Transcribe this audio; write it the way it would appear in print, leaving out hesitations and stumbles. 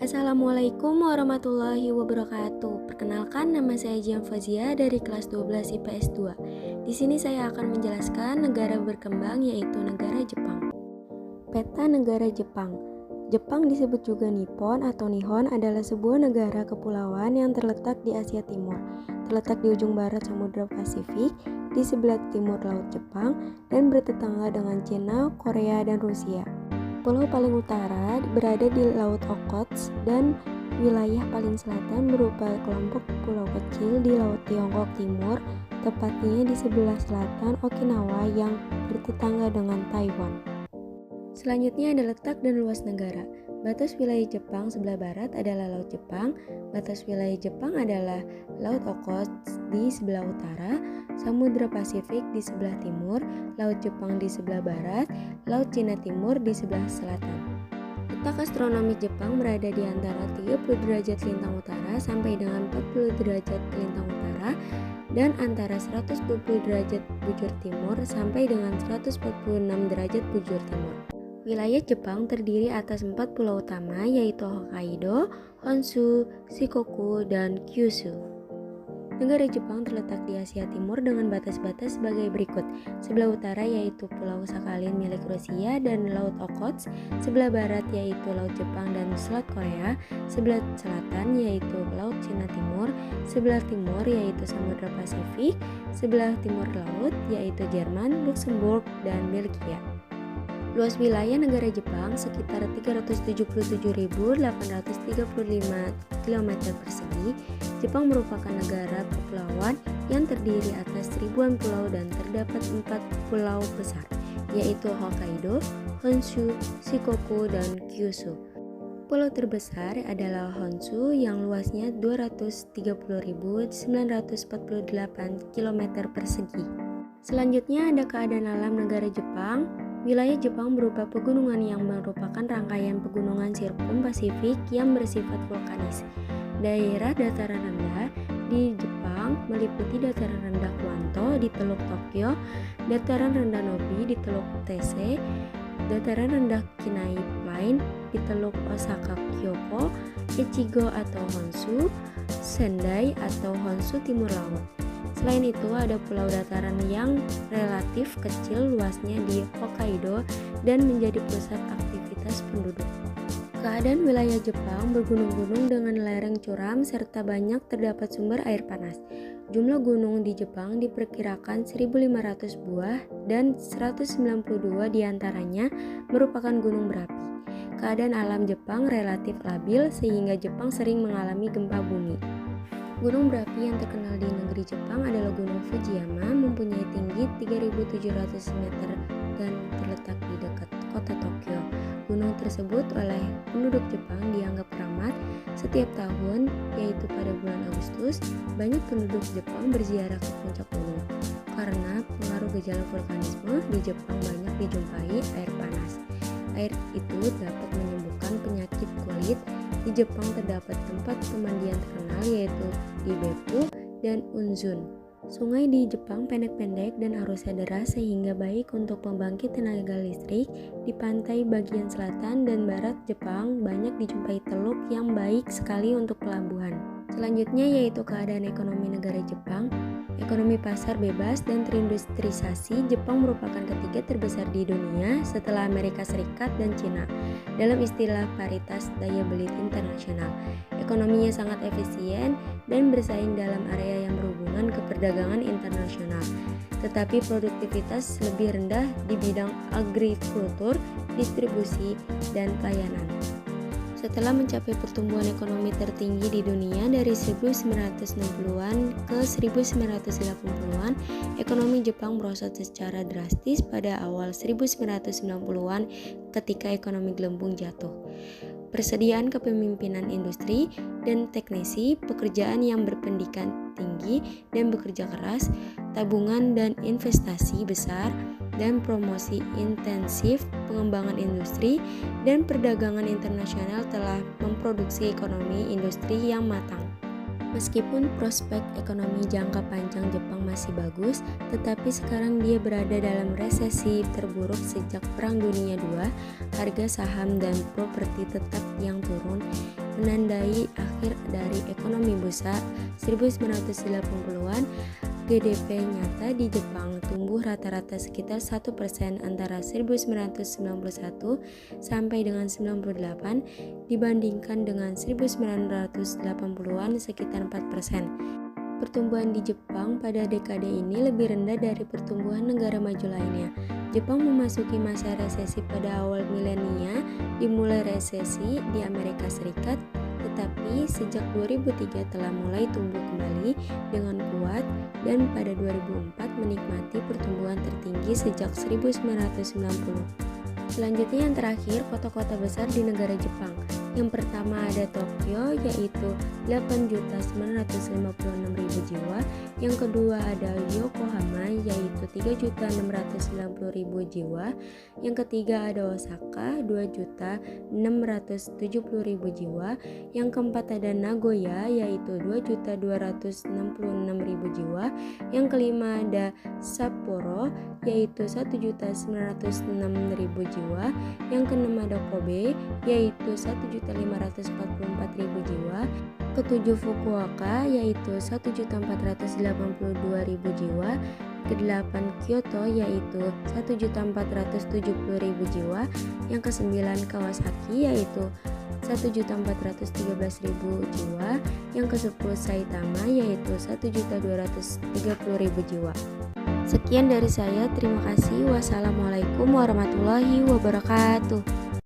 Assalamualaikum warahmatullahi wabarakatuh. Perkenalkan, nama saya Jian Fazia dari kelas 12 IPS 2. Di sini saya akan menjelaskan negara berkembang, yaitu negara Jepang. Peta negara Jepang. Jepang disebut juga Nippon atau Nihon adalah sebuah negara kepulauan yang terletak di Asia Timur. Terletak di ujung barat Samudra Pasifik, di sebelah timur Laut Jepang, dan bertetangga dengan Cina, Korea, dan Rusia. Pulau paling utara berada di Laut Okhotsk dan wilayah paling selatan berupa kelompok pulau kecil di Laut Tiongkok Timur, tepatnya di sebelah selatan Okinawa yang bertetangga dengan Taiwan. Selanjutnya ada letak dan luas negara. Batas wilayah Jepang sebelah barat adalah Laut Jepang, batas wilayah Jepang adalah Laut Okhotsk di sebelah utara, Samudra Pasifik di sebelah timur, Laut Jepang di sebelah barat, Laut Cina Timur di sebelah selatan. Letak astronomi Jepang berada di antara 30 derajat lintang utara sampai dengan 40 derajat lintang utara dan antara 120 derajat bujur timur sampai dengan 146 derajat bujur timur. Wilayah Jepang terdiri atas 4 pulau utama, yaitu Hokkaido, Honshu, Shikoku, dan Kyushu. Negara Jepang terletak di Asia Timur dengan batas-batas sebagai berikut. Sebelah utara yaitu Pulau Sakhalin milik Rusia dan Laut Okhotsk, sebelah barat yaitu Laut Jepang dan Selat Korea, sebelah selatan yaitu Laut Cina Timur, sebelah timur yaitu Samudra Pasifik, sebelah timur laut yaitu Jerman, Luxembourg, dan Belgia. Luas wilayah negara Jepang sekitar 377.835 km persegi. Jepang merupakan negara kepulauan yang terdiri atas ribuan pulau dan terdapat 4 pulau besar, yaitu Hokkaido, Honshu, Shikoku, dan Kyushu. Pulau terbesar adalah Honshu yang luasnya 230.948 km persegi. Selanjutnya ada keadaan alam negara Jepang. Wilayah Jepang berupa pegunungan yang merupakan rangkaian pegunungan sirkum Pasifik yang bersifat vulkanis. Daerah dataran rendah di Jepang meliputi dataran rendah Kwanto di Teluk Tokyo, dataran rendah Nobi di Teluk Tese, dataran rendah Kinai Plain di Teluk Osaka Kyoko, Echigo atau Honshu, Sendai atau Honshu Timur Laut. Selain itu ada pulau dataran yang relatif kecil luasnya di Hokkaido dan menjadi pusat aktivitas penduduk. Keadaan wilayah Jepang bergunung-gunung dengan lereng curam serta banyak terdapat sumber air panas. Jumlah gunung di Jepang diperkirakan 1.500 buah dan 192 diantaranya merupakan gunung berapi. Keadaan alam Jepang relatif labil sehingga Jepang sering mengalami gempa bumi. Gunung berapi yang terkenal di negeri Jepang adalah Gunung Fujiyama, mempunyai tinggi 3.700 meter dan terletak di dekat kota Tokyo. Gunung tersebut oleh penduduk Jepang dianggap keramat. Setiap tahun, yaitu pada bulan Agustus, banyak penduduk Jepang berziarah ke puncak gunung. Karena pengaruh gejala vulkanisme, di Jepang banyak dijumpai air panas. Air itu dapat menyembuhkan penyakit kulit. Di Jepang terdapat tempat pemandian terkenal yaitu di Beppu dan Unzun. Sungai di Jepang pendek-pendek dan arusnya deras sehingga baik untuk pembangkit tenaga listrik. Di pantai bagian selatan dan barat Jepang banyak dijumpai teluk yang baik sekali untuk pelabuhan. Selanjutnya yaitu keadaan ekonomi negara Jepang. Ekonomi pasar bebas dan terindustrialisasi, Jepang merupakan ketiga terbesar di dunia setelah Amerika Serikat dan Cina dalam istilah paritas daya beli internasional. Ekonominya sangat efisien dan bersaing dalam area yang berhubungan ke perdagangan internasional, tetapi produktivitas lebih rendah di bidang agrikultur, distribusi, dan pelayanan. Setelah mencapai pertumbuhan ekonomi tertinggi di dunia dari 1960-an ke 1980-an, ekonomi Jepang merosot secara drastis pada awal 1990-an ketika ekonomi gelembung jatuh. Persediaan kepemimpinan industri dan teknisi, pekerjaan yang berpendidikan tinggi dan bekerja keras, tabungan dan investasi besar, dan promosi intensif pengembangan industri dan perdagangan internasional telah memproduksi ekonomi industri yang matang. Meskipun prospek ekonomi jangka panjang Jepang masih bagus, tetapi sekarang dia berada dalam resesi terburuk sejak Perang Dunia II. Harga saham dan properti tetap yang turun. menandai akhir dari ekonomi busa 1980-an. GDP nyata di Jepang tumbuh rata-rata sekitar 1% antara 1991 sampai dengan 98 dibandingkan dengan 1980-an sekitar 4%. Pertumbuhan di Jepang pada dekade ini lebih rendah dari pertumbuhan negara maju lainnya. Jepang memasuki masa resesi pada awal milenia, dimulai resesi di Amerika Serikat, tetapi sejak 2003 telah mulai tumbuh kembali dengan kuat dan pada 2004 menikmati pertumbuhan tertinggi sejak 1990. Selanjutnya yang terakhir, kota-kota besar di negara Jepang. Yang pertama ada Tokyo yaitu 8.956.000 jiwa. Yang kedua ada Yokohama yaitu 3.690.000 jiwa. Yang ketiga ada Osaka 2.670.000 jiwa. Yang keempat ada Nagoya yaitu 2.266.000 jiwa. Yang kelima ada Sapporo yaitu 1.906.000 jiwa. Yang keenam ada Kobe yaitu 1.544.000 jiwa. Ketujuh Fukuoka yaitu 1.482.000 jiwa. Kedelapan Kyoto yaitu 1.470.000 jiwa. Yang kesembilan Kawasaki yaitu 1.413.000 jiwa. Yang kesepuluh Saitama yaitu 1.230.000 jiwa. Sekian dari saya, terima kasih. Wassalamualaikum warahmatullahi wabarakatuh.